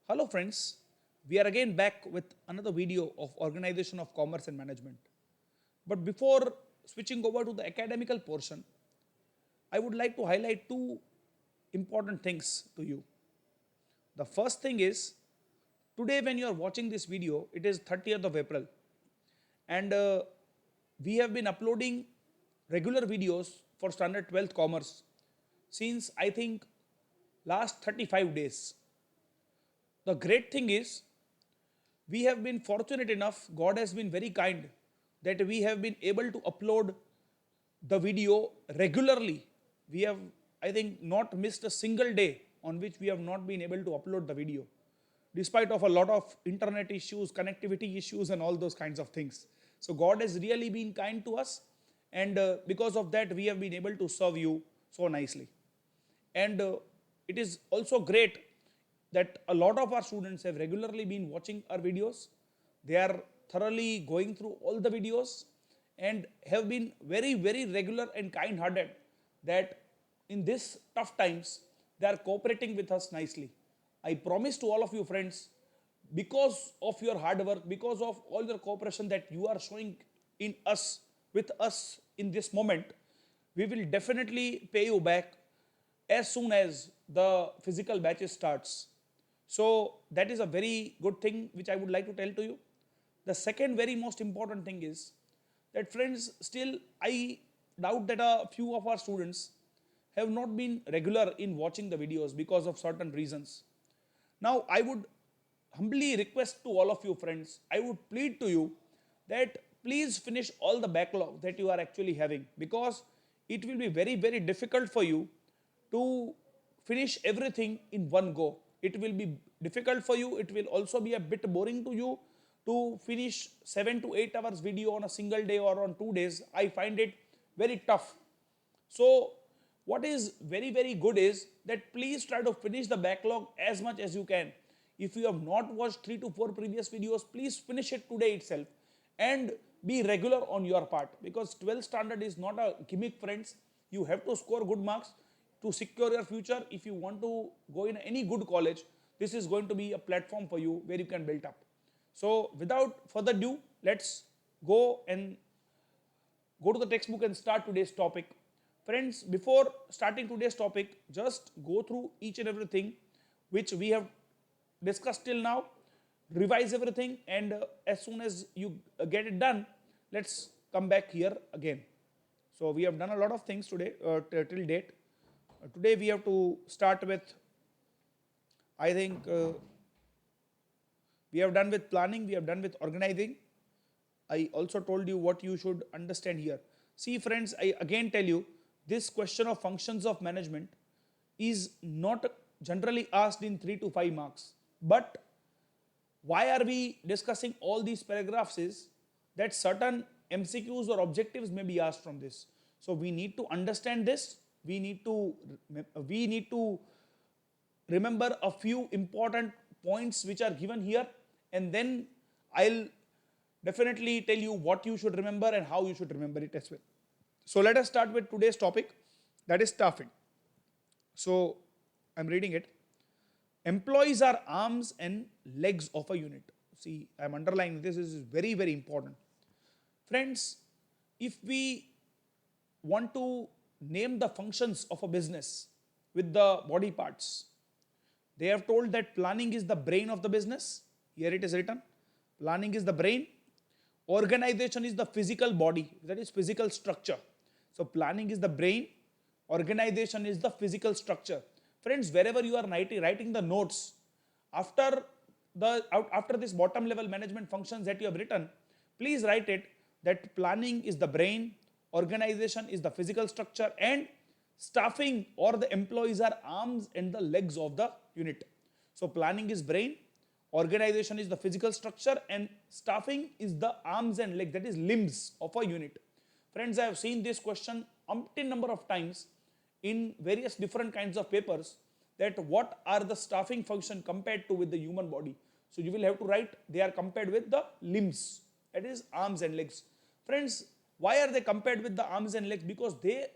Hello friends, we are again back with another video of Organization of Commerce and Management. But before switching over to the academical portion, I would like to highlight two important things to you. The first thing is, today when you are watching this video, it is 30th of April and we have been uploading regular videos for Standard 12th Commerce since I think last 35 days. The great thing is we have been fortunate enough, God has been very kind that we have been able to upload the video regularly. We have, I think, not missed a single day on which we have not been able to upload the video, despite of a lot of internet issues, connectivity issues, and all those kinds of things. So God has really been kind to us, and because of that, we have been able to serve you so nicely. And it is also great that a lot of our students have regularly been watching our videos. They are thoroughly going through all the videos and have been very, very regular and kind hearted that in this tough times they are cooperating with us nicely. I promise to all of you friends, because of your hard work, because of all your cooperation that you are showing in us, with us in this moment, we will definitely pay you back as soon as the physical batches starts. So that is a very good thing which I would like to tell to you. The second very most important thing is that friends, still I doubt that a few of our students have not been regular in watching the videos because of certain reasons. Now I would humbly request to all of you friends, I would plead to you that please finish all the backlog that you are actually having, because it will be very, very difficult for you to finish everything in one go. It will be difficult for you. It will also be a bit boring to you to finish 7 to 8 hours video on a single day or on 2 days. I find it very tough. So what is very, very good is that please try to finish the backlog as much as you can. If you have not watched 3 to 4 previous videos, please finish it today itself and be regular on your part, because 12th standard is not a gimmick friends. You have to score good marks to secure your future. If you want to go in any good college, this is going to be a platform for you where you can build up. So without further ado, let's go and go to the textbook and start today's topic. Friends, before starting today's topic, just go through each and everything which we have discussed till now, revise everything, and as soon as you get it done, let's come back here again. So we have done a lot of things today till date. Today we have to start with, I think, we have done with planning, we have done with organizing. I also told you what you should understand here. See friends, I again tell you, this question of functions of management is not generally asked in 3 to 5 marks. But why are we discussing all these paragraphs is that certain MCQs or objectives may be asked from this. So we need to understand this. We need to remember a few important points which are given here, and then I'll definitely tell you what you should remember and how you should remember it as well. So let us start with today's topic, that is staffing. So I'm reading it. Employees are arms and legs of a unit. See, I'm underlining this is very, very important. Friends, if we want to name the functions of a business with the body parts, they have told that planning is the brain of the business. Here it is written. Planning is the brain. Organization is the physical body, that is physical structure. So planning is the brain. Organization is the physical structure. Friends, wherever you are writing the notes, after this bottom level management functions that you have written, please write it that planning is the brain, organization is the physical structure, and staffing or the employees are arms and the legs of the unit. So planning is brain, organization is the physical structure, and staffing is the arms and legs, that is limbs of a unit. Friends, I have seen this question umpteen number of times in various different kinds of papers, that what are the staffing function compared to with the human body. So you will have to write they are compared with the limbs, that is arms and legs. Friends, why are they compared with the arms and legs? Because they,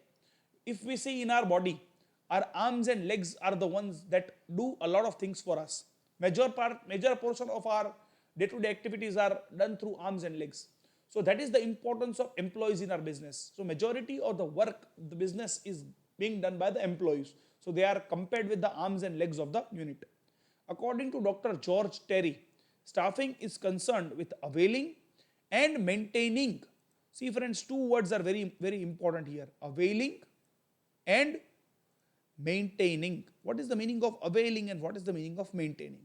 if we see in our body, our arms and legs are the ones that do a lot of things for us. Major portion of our day-to-day activities are done through arms and legs. So that is the importance of employees in our business. So majority of the work, the business is being done by the employees. So they are compared with the arms and legs of the unit. According to Dr. George Terry, staffing is concerned with availing and maintaining. See friends, two words are very, very important here. Availing and maintaining. What is the meaning of availing and what is the meaning of maintaining?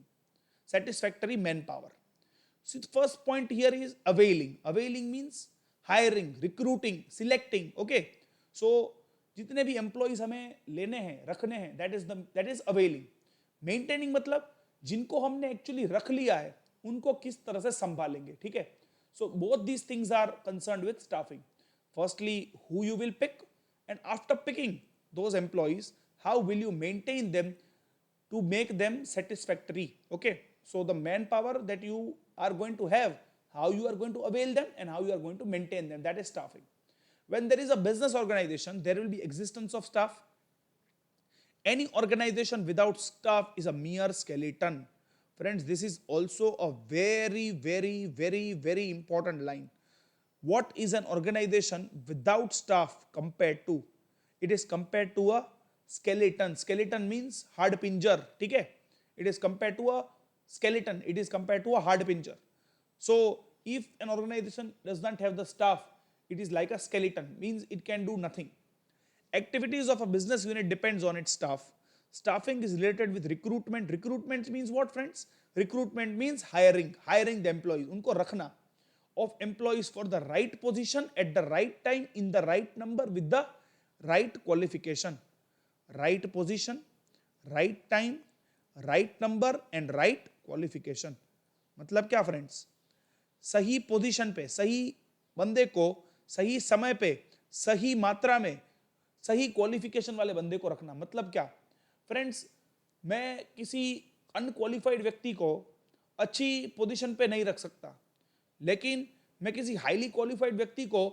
Satisfactory manpower. So the first point here is availing. Availing means hiring, recruiting, selecting. Okay. So जितने भी employees हमें लेने हैं, रखने हैं, that is availing. Maintaining मतलब जिनको हमने एक्चुअली रख लिया है उनको किस तरह से संभालेंगे. ठीक है. So both these things are concerned with staffing. Firstly who you will pick and after picking those employees how will you maintain them to make them satisfactory. Okay, so the manpower that you are going to have, how you are going to avail them and how you are going to maintain them, that is staffing. When there is a business organization, there will be existence of staff. Any organization without staff is a mere skeleton. Friends, this is also a very, very, very, very important line. What is an organization without staff compared to? It is compared to a skeleton. Skeleton means hard pincher. ठीक है. It is compared to a skeleton. It is compared to a hard pincher. So if an organization does not have the staff, it is like a skeleton. Means it can do nothing. Activities of a business unit depends on its staff. Staffing is related with recruitment. Recruitment means what, friends? Recruitment means hiring the employees. उनको रखना. Of employees for the right position at the right time in the right number with the right qualification. Right position, right time, right number and right qualification. मतलब क्या friends? सही position पे, सही बंदे को सही समय पे, सही मात्रा में, सही क्वालिफिकेशन वाले बंदे को रखना. मतलब क्या फ्रेंड्स? मैं किसी अनक्वालिफाइड व्यक्ति को अच्छी पोजीशन पे नहीं रख सकता, लेकिन मैं किसी हाईली क्वालिफाइड व्यक्ति को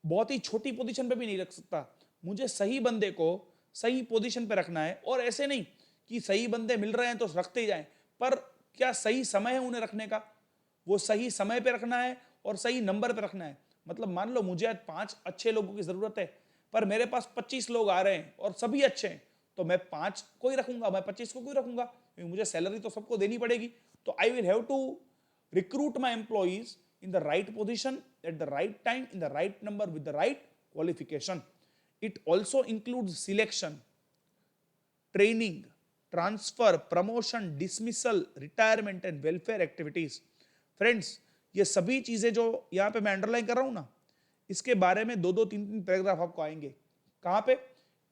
बहुत ही छोटी पोजीशन पे भी नहीं रख सकता. मुझे सही बंदे को सही पोजीशन पे रखना है. और ऐसे नहीं कि सही बंदे मिल रहे हैं तो रखते ही जाएं, पर क्या सही समय है उन्हें रखने का? वो सही समय पे रखना है और सही नंबर पे रखना है. मतलब मान लो मुझे आज 5 अच्छे लोगों की जरूरत है, पर मेरे पास 25 लोग आ रहे हैं और सभी अच्छे हैं, तो मैं 5 को ही रखूंगा, मैं 25 को क्यों रखूंगा? क्योंकि मुझे सैलरी तो सबको देनी पड़ेगी. तो I will have to recruit my employees in the right position at the right time in the right number with the right qualification. It also includes selection, training, transfer, promotion, dismissal, retirement and welfare activities. Friends, ये सभी चीजें जो यहाँ पे मैं underline कर रहा हूँ ना, इसके बारे में 2-2, 3-3 पैराग्राफ आपको आएंगे. कहाँ पे?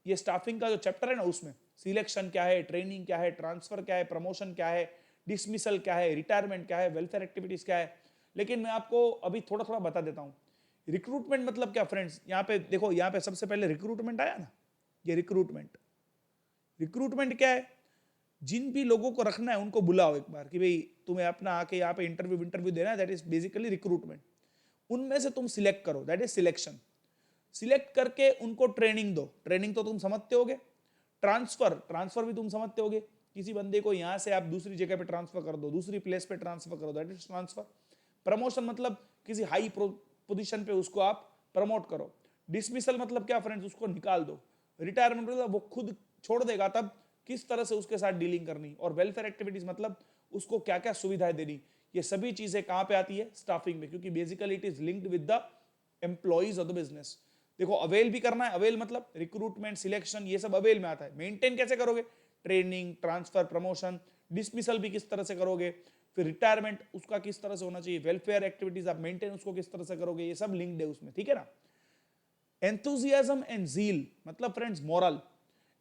ये स्टाफिंग का जो चैप्टर है ना, उसमें सिलेक्शन क्या है, ट्रेनिंग क्या है, ट्रांसफर क्या है, प्रमोशन क्या है, डिसमिसल क्या है, रिटायरमेंट क्या है, वेलफेयर एक्टिविटीज क्या है. लेकिन मैं आपको अभी थोड़ा थोड़ा बता देता हूं. रिक्रूटमेंट मतलब क्या फ्रेंड्स? यहाँ पे देखो, यहाँ पे सबसे पहले रिक्रूटमेंट आया ना. ये रिक्रूटमेंट क्या है? जिन भी लोगों को रखना है उनको बुलाओ एक बार कि भाई तुम्हें अपना आके यहाँ पे इंटरव्यू देना है. That is basically recruitment. उनमें से तुम सिलेक्ट करो, दैट इज सिलेक्शन. सिलेक्ट करके उनको ट्रेनिंग दो. ट्रेनिंग तो तुम समझते होगे. ट्रांसफर भी तुम समझते होगे. किसी बंदे को यहाँ से आप दूसरी जगह पे ट्रांसफर कर दो, दूसरी प्लेस पे ट्रांसफर कर दो, दैट इज ट्रांसफर. प्रमोशन मतलब किसी हाई पोजीशन पे उसको आप प्रमोट करो. डिसमिसल मतलब क्या फ्रेंड्स? उसको निकाल दो. रिटायरमेंट मतलब वो खुद छोड़ देगा, तब किस तरह से उसके साथ डीलिंग करनी. और वेलफेयर एक्टिविटीज मतलब उसको क्या क्या सुविधाएं देनी. ये सभी चीजें कहां पे आती है? स्टाफिंग में, क्योंकि basically it is linked with the employees of the business. देखो, अवेल भी करना है. अवेल मतलब रिक्रूटमेंट, सिलेक्शन, ये सब अवेल में आता है. मेंटेन कैसे करोगे? Training, transfer, promotion. डिसमिसल भी किस तरह से करोगे? फिर रिटायरमेंट उसका किस तरह से होना चाहिए, वेलफेयर एक्टिविटीज आप मेंटेन उसको किस तरह से करोगे, ये सब लिंक्ड है उसमें. ठीक है ना. एंथुजियाज्म एंड ज़ील मतलब फ्रेंड्स मोरल.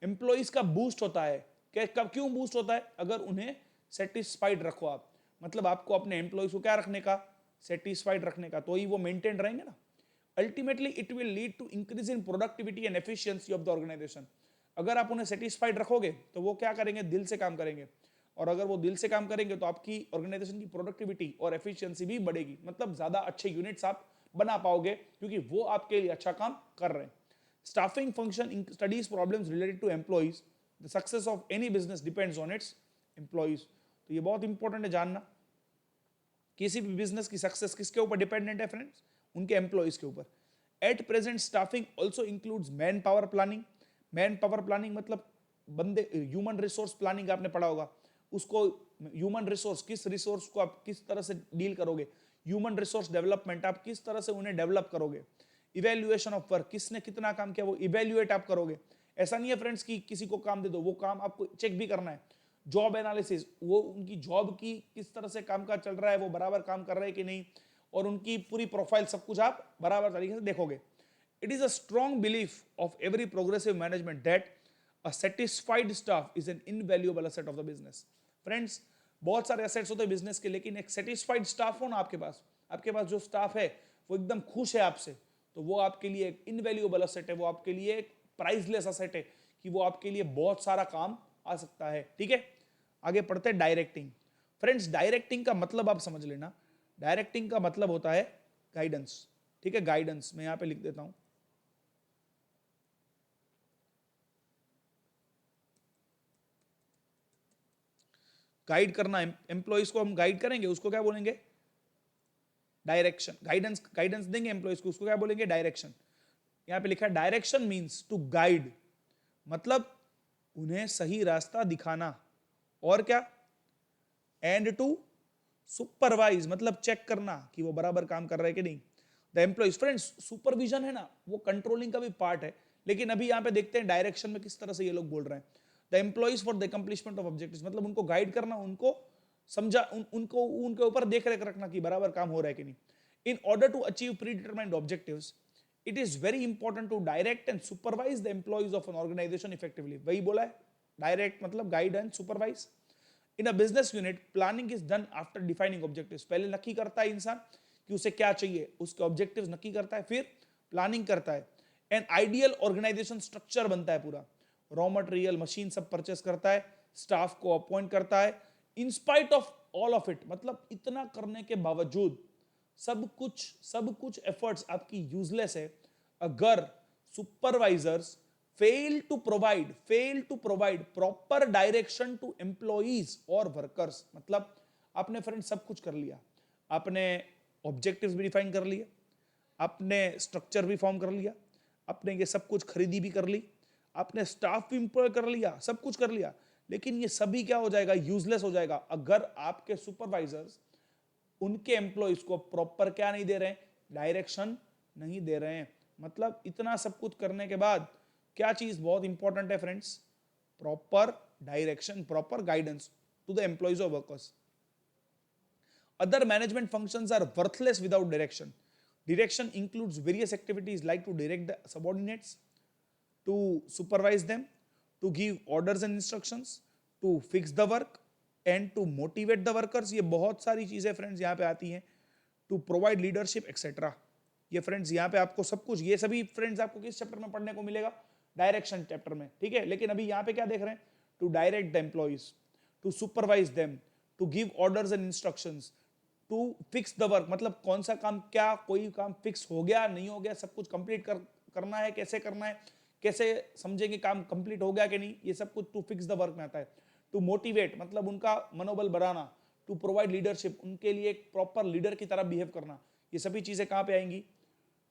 एम्प्लॉइज का बूस्ट होता है. क्यों बूस्ट होता है? अगर उन्हें सेटिस्फाइड रखो आप. मतलब आपको अपने एम्प्लॉइज को क्या रखने का? सेटिस्फाइड रखने का, तो ही वो मेंटेन रहेंगे ना. Ultimately it will lead to increase in productivity and efficiency of the organisation. अगर आप उन्हें सेटिस्फाइड रखोगे तो वो क्या करेंगे? दिल से काम करेंगे. और अगर वो दिल से काम करेंगे तो आपकी ऑर्गेनाइजेशन की प्रोडक्टिविटी और एफिशिएंसी भी बढ़ेगी. मतलब ज्यादा अच्छे यूनिट्स आप बना पाओगे, क्योंकि वो आपके लिए अच्छा काम कर रहे हैं. Staffing function studies problems related to employees. The success of any business depends on its employees. तो ये बहुत इंपॉर्टेंट है जानना। किसी भी बिजनेस की सक्सेस किसके ऊपर डिपेंडेंट है फ्रेंड्स? उनके एम्प्लॉइज के ऊपर। At present staffing also includes man power planning. Man power planning मतलब बंदे, ह्यूमन रिसोर्स प्लानिंग आपने पढ़ा होगा उसको। ह्यूमन रिसोर्स, किस रिसोर्स को आप किस तरह से डील करोगे। ह्यूमन रिसोर्स डेवलपमेंट, आप किस तरह से उन्हें डेवलप करोगे। इवेल्युएशन ऑफ वर्क, किसने कितना काम किया वो इवेल्युएट आप करोगे। ऐसा नहीं है फ्रेंड्स कि किसी को काम दे दो, वो काम आपको चेक भी करना है। जॉब एनालिसिस, वो उनकी जॉब की किस तरह से काम चल रहा है, वो बराबर काम कर रहे हैं कि नहीं, और उनकी पूरी प्रोफाइल सब कुछ आप बराबर तरीके से देखोगे। It is a strong belief of every progressive management that a satisfied staff is an invaluable asset of the business. Friends, बहुत सारे एसेट्स होते हैं बिजनेस के, लेकिन एक सेटिस्फाइड स्टाफ हो ना आपके पास जो स्टाफ है वो एकदम खुश है आपसे, तो वो आपके लिए एक इनवैल्यूएबल एसेट है, वो आपके लिए एक प्राइसलेस एसेट है कि वो आपके लिए बहुत सारा काम आ सकता है। ठीक है, आगे पढ़ते हैं डायरेक्टिंग। फ्रेंड्स, डायरेक्टिंग का मतलब आप समझ लेना, डायरेक्टिंग का मतलब होता है गाइडेंस। ठीक है, गाइडेंस मैं यहां पे लिख देता हूं। गाइड करना, एम्प्लॉइज को हम गाइड करेंगे, उसको क्या बोलेंगे? डायरेक्शन। गाइडेंस, गाइडेंस देंगे एम्प्लॉइज को, उसको क्या बोलेंगे? डायरेक्शन। यहां पे लिखा है डायरेक्शन मींस टू गाइड, मतलब उन्हें सही रास्ता दिखाना। और क्या? एंड टू सुपरवाइज, मतलब चेक करना कि वो बराबर काम कर रहे हैं कि नहीं। द एम्प्लॉइज, फ्रेंड्स सुपरविजन है ना, वो कंट्रोलिंग का भी पार्ट है, लेकिन अभी यहां पे देखते हैं डायरेक्शन में किस तरह से ये लोग बोल रहे हैं। The employees for the accomplishment of objectives, मतलब उनको गाइड करना, उनको समझा, उनको उनके ऊपर देख रेख रखना कि बराबर काम हो रहा है कि नहीं। In order to achieve predetermined objectives, it is very important to direct and supervise the employees of an organisation effectively. वही बोला है, डायरेक्ट मतलब guide and supervise. In a business unit, planning is done after defining objectives. पहले नक्की करता है इंसान कि उसे क्या चाहिए, उसके ऑब्जेक्टिव्स नक्की करता है, फिर प्लानिंग करता है। एन आइडियल ऑर्गेनाइजेशन स्ट्रक्चर बनता है पूरा। रॉ मटेरियल, मशीन सब परचेस करता है, स्टाफ को अपॉइंट करता है। In spite of all of it, मतलब इतना करने के बावजूद सब कुछ एफर्ट्स आपकी यूजलेस है अगर supervisors fail to provide proper direction to employees or workers। मतलब आपने फ्रेंड सब कुछ कर लिया, आपने ऑब्जेक्टिव्स भी डिफाइन कर लिए, आपने स्ट्रक्चर भी फॉर्म कर लिया, आपने ये सब कुछ खरीदी भी कर ली, आपने स्टाफ भी इंप्लॉय कर लिया, सब कुछ कर लिया, लेकिन ये सभी क्या हो जाएगा? यूजलेस हो जाएगा अगर आपके सुपरवाइजर्स उनके एम्प्लॉइज को प्रॉपर क्या नहीं दे रहे हैं? डायरेक्शन नहीं दे रहे हैं। मतलब इतना सब कुछ करने के बाद क्या चीज बहुत इंपॉर्टेंट है friends? Proper direction, proper guidance to the employees और workers. Other management functions are worthless without direction. Direction includes various activities like to direct the subordinates, to supervise them, to give orders and instructions, to fix the work and to motivate the workers। ये बहुत सारी चीजें friends यहाँ पे आती हैं। To provide leadership etc। ये friends यहाँ पे आपको सब कुछ, ये सभी फ्रेंड्स आपको किस चैप्टर में पढ़ने को मिलेगा? डायरेक्शन चैप्टर में। ठीक है, लेकिन अभी यहाँ पे क्या देख रहे हैं? To direct the employees, to supervise them, to give orders and instructions, to fix the work, मतलब कौन सा काम, क्या कोई काम फिक्स हो गया नहीं हो गया, सब कुछ कंप्लीट करना है, कैसे करना है, कैसे समझेंगे काम कंप्लीट हो गया कि नहीं, ये सब कुछ टू फिक्स द वर्क में आता है। टू मोटिवेट, मतलब उनका मनोबल बढ़ाना। टू प्रोवाइड लीडरशिप, उनके लिए एक प्रॉपर लीडर की तरह बिहेव करना। ये सभी चीजें कहां पे आएंगी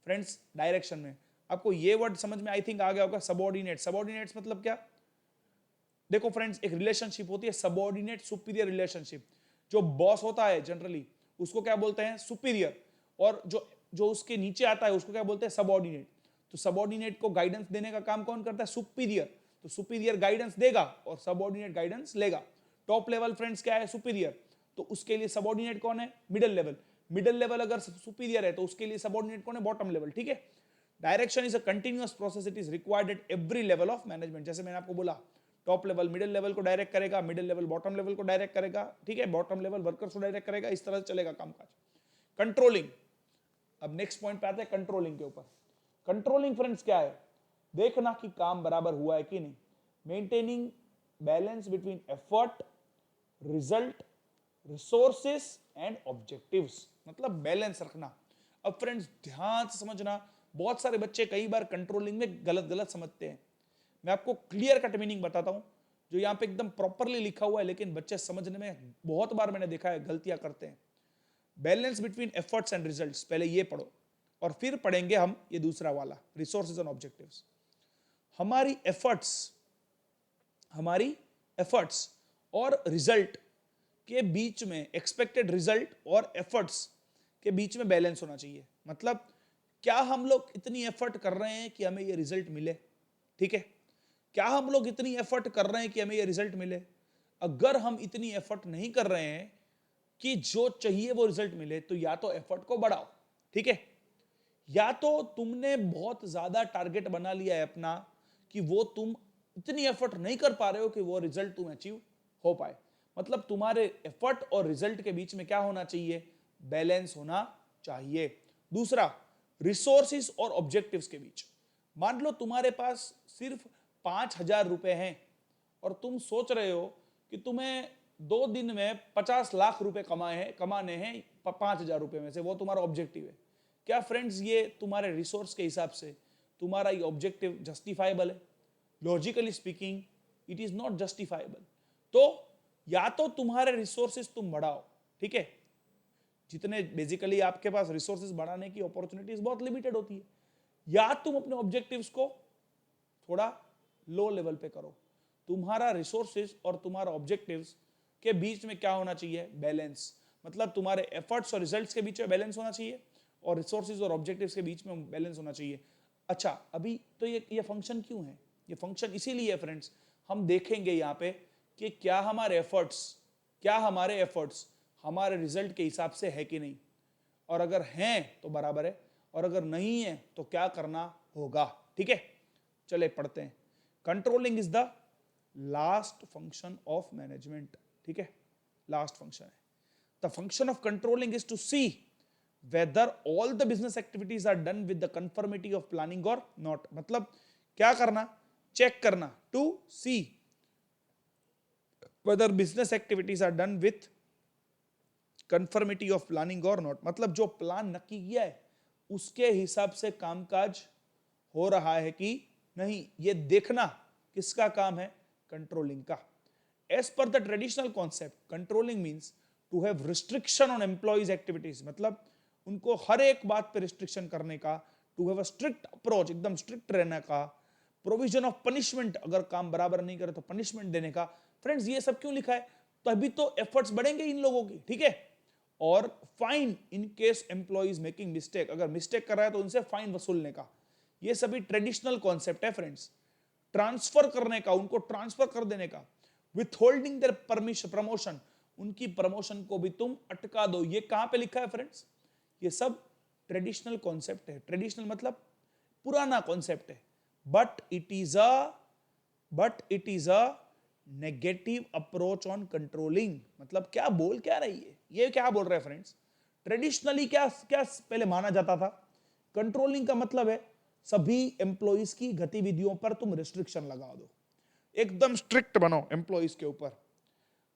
फ्रेंड्स? डायरेक्शन में। आपको ये वर्ड समझ में आई थिंक आ गया होगा, सबऑर्डिनेट। सबऑर्डिनेट्स मतलब क्या? देखो फ्रेंड्स, एक रिलेशनशिप होती है सबऑर्डिनेट सुपीरियर रिलेशनशिप। जो बॉस होता है जनरली उसको क्या बोलते हैं? सुपीरियर। और जो जो उसके नीचे आता है उसको क्या बोलते हैं? सबऑर्डिनेट। तो सबऑर्डिनेट को गाइडेंस देने का काम कौन करता है? सुपीरियर। तो सुपीरियर गाइडेंस देगा और सबऑर्डिनेट गाइडेंस लेगा। टॉप लेवल फ्रेंड्स क्या है? सुपीरियर। तो उसके लिए सबऑर्डिनेट कौन है? Middle level. मिडिल लेवल अगर सुपीरियर है तो उसके लिए सबऑर्डिनेट कौन है? Bottom level. ठीक है, direction is a continuous process, it is required at every level of management. जैसे मैंने आपको बोला, टॉप लेवल मिडिल लेवल को डायरेक्ट करेगा, मिडिल लेवल बॉटम लेवल को डायरेक्ट करेगा, ठीक है, बॉटम लेवल वर्कर्स को डायरेक्ट करेगा, इस तरह से चलेगा कामकाज। कंट्रोलिंग, अब नेक्स्ट पॉइंट पे आते हैं कंट्रोलिंग के ऊपर। कंट्रोलिंग फ्रेंड्स क्या है? देखना कि काम बराबर हुआ है कि नहीं। Maintaining balance between effort, result, resources and objectives, मतलब बैलेंस रखना। अब फ्रेंड्स ध्यान से समझना, बहुत सारे बच्चे कई बार कंट्रोलिंग में गलत गलत समझते हैं। मैं आपको क्लियर कट मीनिंग बताता हूं। जो यहाँ पे एकदम प्रॉपरली लिखा हुआ है, लेकिन बच्चे समझने में बहुत बार मैंने देखा है गलतियां करते हैं। Balance between efforts and results, पहले ये पढ़ो और फिर पढ़ेंगे हम ये दूसरा वाला, रिसोर्सेज एंड ऑब्जेक्टिव्स। हमारी एफर्ट्स और रिजल्ट के बीच में, एक्सपेक्टेड रिजल्ट और एफर्ट्स के बीच में बैलेंस होना चाहिए। मतलब क्या हम लोग इतनी एफर्ट कर रहे हैं कि हमें ये रिजल्ट मिले, ठीक है? क्या हम लोग इतनी एफर्ट कर रहे हैं कि हमें ये रिजल्ट मिले? अगर हम इतनी एफर्ट नहीं कर रहे हैं कि जो चाहिए वो रिजल्ट मिले, तो या तो एफर्ट को बढ़ाओ, ठीक है? या तो तुमने बहुत ज्यादा टारगेट बना लिया है अपना कि वो तुम इतनी एफर्ट नहीं कर पा रहे हो कि वो रिजल्ट तुम अचीव हो पाए। मतलब तुम्हारे एफर्ट और रिजल्ट के बीच में क्या होना चाहिए? बैलेंस होना चाहिए। दूसरा, रिसोर्सेज और ऑब्जेक्टिव्स के बीच। मान लो तुम्हारे पास सिर्फ 5,000 रुपए हैं और तुम सोच रहे हो कि तुम्हें 2 दिन में 50 लाख रुपए कमाने हैं 5,000 रुपए में से, वो तुम्हारा ऑब्जेक्टिव है। क्या फ्रेंड्स ये तुम्हारे रिसोर्स के हिसाब से तुम्हारा ये ऑब्जेक्टिव जस्टिफाइबल है? Logically speaking it is not justifiable. तो या तो तुम्हारे रिसोर्सेज तुम बढ़ाओ, ठीक है? जितने बेसिकली आपके पास रिसोर्सेज बढ़ाने की अपॉर्चुनिटीज बहुत लिमिटेड होती है, या तुम अपने ऑब्जेक्टिव्स को थोड़ा लो लेवल पे करो। तुम्हारा रिसोर्सेज और तुम्हारा ऑब्जेक्टिव्स के बीच में क्या होना चाहिए? बैलेंस। मतलब तुम्हारे एफर्ट्स और रिजल्ट्स के बीच में बैलेंस होना चाहिए और रिसोर्सेज और ऑब्जेक्टिव्स के बीच में बैलेंस होना चाहिए। अच्छा, अभी तो ये फंक्शन क्यों है? ये फंक्शन इसीलिए है फ्रेंड्स, हम देखेंगे यहाँ पे कि क्या हमारे एफर्ट्स हमारे रिजल्ट के हिसाब से है कि नहीं, और अगर हैं तो बराबर है, और अगर नहीं है तो क्या करना होगा, ठीक है? चले पढ़ते हैं। Controlling is the last function of management, ठीक है? लास्ट फंक्शन है। The function of controlling is to see whether all the business activities are done with the conformity of planning or not. मतलब क्या करना? चेक करना, to see whether business activities are done with conformity of planning or not. मतलब जो plan नक्की किया है उसके हिसाब से कामकाज हो रहा है कि नहीं, ये देखना किसका काम है? कंट्रोलिंग का। As per the traditional concept, controlling means to have restriction on employees activities. मतलब उनको हर एक बात पे रिस्ट्रिक्शन करने का, to have a strict approach, एकदम स्ट्रिक्ट रहने का, प्रोविजन ऑफ पनिशमेंट, अगर काम बराबर नहीं करे तो पनिशमेंट देने का। फ्रेंड्स ये सब क्यों लिखा है? तभी तो एफर्ट्स बढ़ेंगे इन लोगों की, ठीक है? और fine in case employees making mistake, अगर मिस्टेक कर रहा है तो उनसे फाइन वसूलने का। ये सभी ट्रेडिशनल कॉन्सेप्ट है फ्रेंड्स। ट्रांसफर करने का, उनको ट्रांसफर कर देने का। With holding their permission, promotion, उनकी प्रमोशन को भी तुम अटका दो। ये कहां पे लिखा है फ्रेंड्स? ये सब ट्रेडिशनल कॉन्सेप्ट है। ट्रेडिशनल मतलब पुराना कॉन्सेप्ट है, but it is a negative approach on controlling. मतलब क्या बोल क्या रही है ये? क्या बोल रहे हैं फ्रेंड्स? ट्रेडिशनली क्या क्या पहले माना जाता था? कंट्रोलिंग का मतलब है सभी एम्प्लॉइज की गतिविधियों पर तुम रिस्ट्रिक्शन लगा दो, एकदम स्ट्रिक्ट बनो एम्प्लॉइज के ऊपर,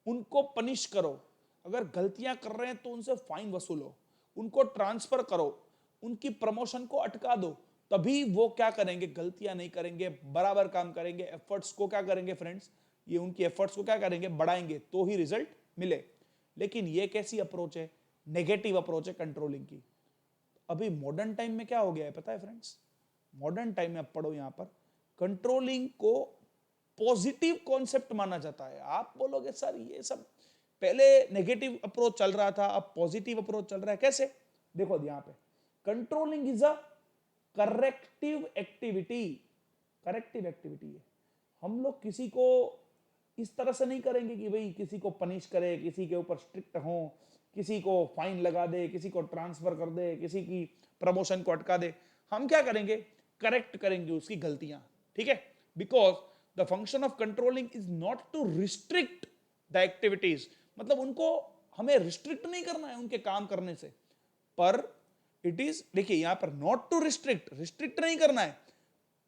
उनको पनिश करो, अगर गलतियां कर रहे हैं तो उनसे फाइन वसूलो, उनको ट्रांसफर करो, उनकी प्रमोशन को अटका दो, तभी वो क्या करेंगे? गलतियां नहीं करेंगे, बराबर काम करेंगे, एफर्ट्स को क्या करेंगे फ्रेंड्स? ये उनकी एफर्ट्स को क्या करेंगे? बढ़ाएंगे, तो ही रिजल्ट मिले। लेकिन ये कैसी अप्रोच है? नेगेटिव अप्रोच है कंट्रोलिंग की। अभी मॉडर्न टाइम में क्या हो गया है पता है फ्रेंड्स? मॉडर्न टाइम में आप पढ़ो यहां पर, कंट्रोलिंग को पॉजिटिव कॉन्सेप्ट माना जाता है। आप बोलोगे सर ये सब पहले नेगेटिव अप्रोच चल रहा था, अब पॉजिटिव अप्रोच चल रहा है, कैसे? देखो यहां पे, controlling is a corrective activity. Corrective activity है। हम लोग किसी को इस तरह से नहीं करेंगे कि भाई किसी को पनिश करे, किसी के ऊपर स्ट्रिक्ट हो, किसी को फाइन लगा दे, किसी को ट्रांसफर कर दे, किसी की प्रमोशन को अटका दे। हम क्या करेंगे? करेक्ट करेंगे उसकी गलतियां, ठीक है? Because the function of controlling is not to restrict the activities. मतलब उनको हमें रिस्ट्रिक्ट नहीं करना है उनके काम करने से, पर इट इज, देखिए यहां पर नॉट टू रिस्ट्रिक्ट नहीं करना है,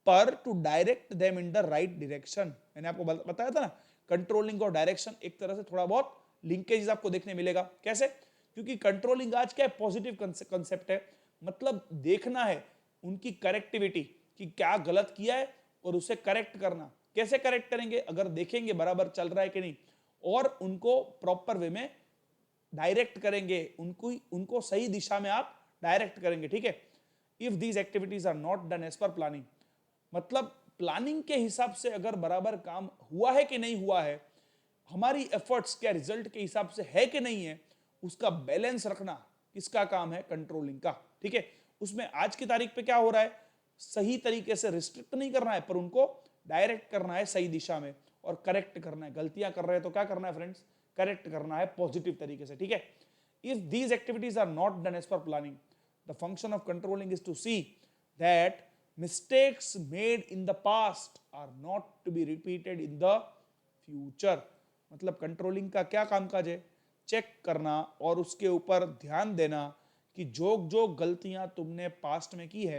पर to direct them in the right direction. मैंने आपको बताया था ना, कंट्रोलिंग और डायरेक्शन एक तरह से थोड़ा बहुत लिंकेज आपको देखने मिलेगा। कैसे? क्योंकि कंट्रोलिंग आज क्या है? पॉजिटिव कंसेप्ट है। मतलब देखना है उनकी करेक्टिविटी कि क्या गलत किया है और उसे करेक्ट करना, कैसे करेक्ट करेंगे? अगर देखेंगे बराबर चल रहा है कि नहीं, और उनको प्रॉपर वे में डायरेक्ट करेंगे, उनको सही दिशा में आप डायरेक्ट करेंगे, ठीक है। If these activities are not done as per planning, मतलब प्लानिंग के हिसाब से अगर बराबर काम हुआ है कि नहीं हुआ है, हमारी एफर्ट्स क्या रिजल्ट के हिसाब से है कि नहीं है, उसका बैलेंस रखना किसका काम है? कंट्रोलिंग का, ठीक है। उसमें आज की तारीख पे क्या हो रहा है? सही तरीके से रिस्ट्रिक्ट नहीं करना है, पर उनको डायरेक्ट करना है सही दिशा में, और करेक्ट करना है। गलतियां कर रहे हैं तो क्या करना है फ्रेंड्स? करेक्ट करना है पॉजिटिव तरीके से, ठीक है। If these activities are not done as per planning, the function of controlling is to see that mistakes made in the past are not to be repeated in the future। मतलब controlling का क्या कामकाज है? Check करना और उसके ऊपर ध्यान देना कि जो जो गलतियां तुमने पास्ट में की है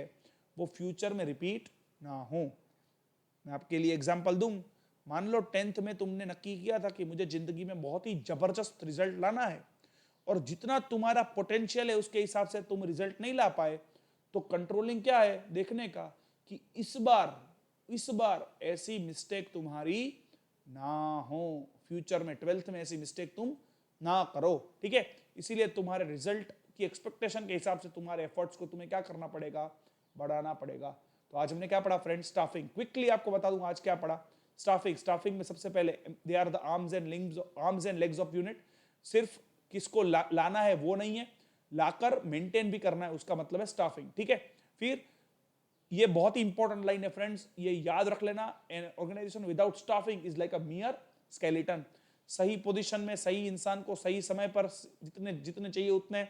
वो फ्यूचर में रिपीट ना हो। मैं आपके लिए एग्जांपल दूं, मान लो 10th में तुमने नक्की किया था कि मुझे जिंदगी में बहुत ही जबरदस्त रिजल्ट लाना है, और जितना तुम्हारा पोटेंशियल है उसके हिसाब से तुम रिजल्ट नहीं ला पाए, तो कंट्रोलिंग क्या है? देखने का कि इस बार ऐसी मिस्टेक तुम्हारी ना हो, फ्यूचर में 12th में ऐसी मिस्टेक तुम ना करो, ठीक है। इसीलिए तुम्हारे रिजल्ट की एक्सपेक्टेशन के हिसाब से तुम्हारे एफर्ट्स को तुम्हें क्या करना पड़ेगा? बढ़ाना पड़ेगा। तो आज हमने क्या पढ़ा फ्रेंड्स? स्टाफिंग। क्विकली आपको बता दूं आज क्या पढ़ा। स्टाफिंग में सबसे पहले they are the arms and legs of unit. सिर्फ किसको लाना है वो नहीं है, लाकर मेंटेन भी करना है, उसका मतलब है स्टाफिंग, ठीक है। फिर ये बहुत ही इंपॉर्टेंट लाइन है फ्रेंड्स, ये याद रख लेना, an organisation without staffing is like a mere skeleton. सही पोजीशन में सही इंसान को सही समय पर जितने जितने चाहिए उतने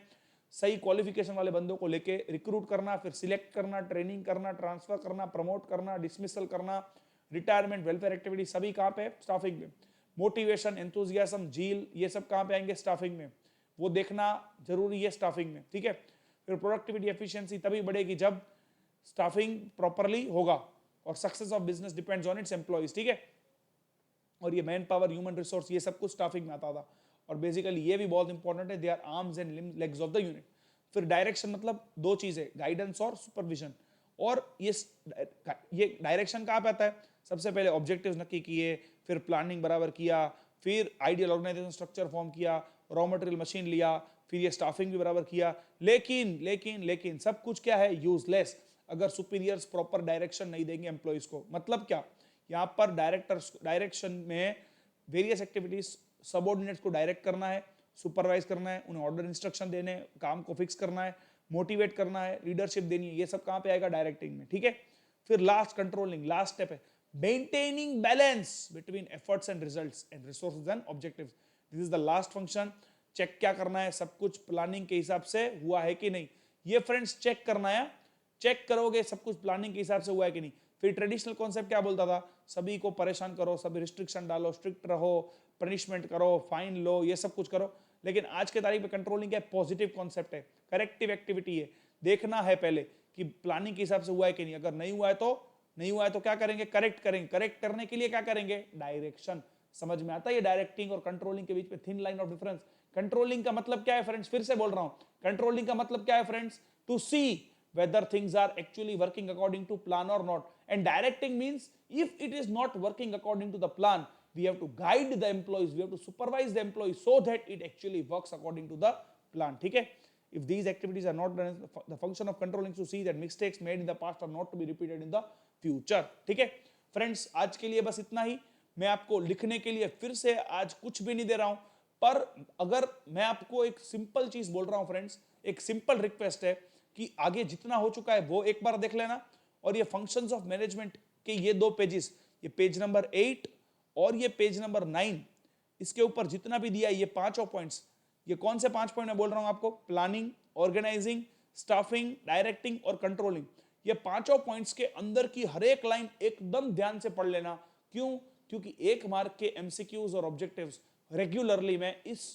सही क्वालिफिकेशन वाले बंदों को लेके रिक्रूट करना, फिर सिलेक्ट करना, ट्रेनिंग करना, ट्रांसफर करना, प्रमोट करना, डिसमिसल करना, रिटायरमेंट, वेलफेयर एक्टिविटी, सभी कहां पे? स्टाफिंग में। मोटिवेशन, एंथुजियाज्म, झील, ये सब कहां पे आएंगे? स्टाफिंग में। वो देखना जरूरी है स्टाफिंग में, ठीक है। फिर प्रोडक्टिविटी एफिशिएंसी तभी बढ़ेगी जब स्टाफिंग प्रॉपरली होगा, और success of business depends on its employees, ठीक है। और ये मैन पावर, ह्यूमन रिसोर्स, ये सब कुछ स्टाफिंग में आता था। और बेसिकली ये भी बहुत इंपॉर्टेंट है, they are arms and legs of the unit. फिर डायरेक्शन, मतलब दो चीजें, गाइडेंस और सुपरविजन। और ये डायरेक्शन कहाँ पे आता है? सबसे पहले ऑब्जेक्टिव्स नक्की किए, फिर प्लानिंग बराबर किया, फिर आइडियल ऑर्गेनाइजेशन स्ट्रक्चर फॉर्म किया, रॉ मटेरियल मशीन लिया, फिर ये स्टाफिंग भी बराबर किया। लेकिन सब कुछ क्या है? यूजलेस अगर सुपीरियर्स प्रॉपर डायरेक्शन नहीं देंगे एम्प्लॉइज को। मतलब क्या? यहाँ पर डायरेक्शन में वेरियस एक्टिविटीज, सबऑर्डिनेट्स को डायरेक्ट करना है, सुपरवाइज करना है, उन्हें ऑर्डर इंस्ट्रक्शन देने, काम को फिक्स करना है, मोटिवेट करना है, लीडरशिप देनी है, ये सब कहां पे आएगा? डायरेक्टिंग में, ठीक है। फिर लास्ट कंट्रोलिंग, लास्ट स्टेप है maintaining balance between efforts and results and resources and objectives. This is the last function. Check क्या करना है? सब कुछ प्लानिंग के हिसाब से हुआ है कि नहीं, ये फ्रेंड्स चेक करना है। चेक करोगे सब कुछ प्लानिंग के हिसाब से हुआ है कि नहीं। फिर ट्रेडिशनल कॉन्सेप्ट क्या बोलता था? सभी को परेशान करो, सभी रिस्ट्रिक्शन डालो, स्ट्रिक्ट रहो, पनिशमेंट करो, फाइन लो, ये सब कुछ करो। लेकिन आज के तारीख में कंट्रोलिंग क्या है? पॉजिटिव कॉन्सेप्ट है, करेक्टिव एक्टिविटी है। देखना है पहले कि प्लानिंग के हिसाब से हुआ है कि नहीं। अगर नहीं हुआ है तो क्या करेंगे? करेक्ट करेंगे। करेक्ट करने के लिए क्या करेंगे? डायरेक्शन। समझ में आता है ये डायरेक्टिंग और कंट्रोलिंग के बीच में thin line of difference? Controlling का मतलब क्या है फ्रेंड्स? फिर से बोल रहा हूं, कंट्रोलिंग का मतलब क्या है friends? To see whether things are actually working according to plan or not, and directing means if it is not working according to the plan, we have to guide the employees, we have to supervise the employees so that it actually works according to the plan, ठीक है। if these activities are not done, the function of controlling is to see that mistakes made in the past are not to be repeated in the future, ठीक है। Friends आज के लिए बस इतना ही। मैं आपको लिखने के लिए फिर से आज कुछ भी नहीं दे रहा हूं, पर अगर मैं आपको एक सिंपल चीज बोल रहा हूं फ्रेंड्स, एक सिंपल रिक्वेस्ट है कि आगे जितना हो चुका है वो एक बार देख लेना, और ये फंक्शंस ऑफ मैनेजमेंट के ये दो पेजेस, ये पेज नंबर 8 और ये पेज नंबर 9, इसके ऊपर जितना भी दिया है ये पांचों पॉइंट्स, ये कौन से 5 पॉइंट मैं बोल रहा हूं आपको? प्लानिंग, ऑर्गेनाइजिंग, स्टाफिंग, डायरेक्टिंग और कंट्रोलिंग। ये पांचों पॉइंट्स के अंदर की हर एक लाइन एकदम ध्यान से पढ़ लेना। क्यों? क्योंकि 1 मार्क के एमसीक्यूज और ऑब्जेक्टिव्स रेगुलरली मैं इस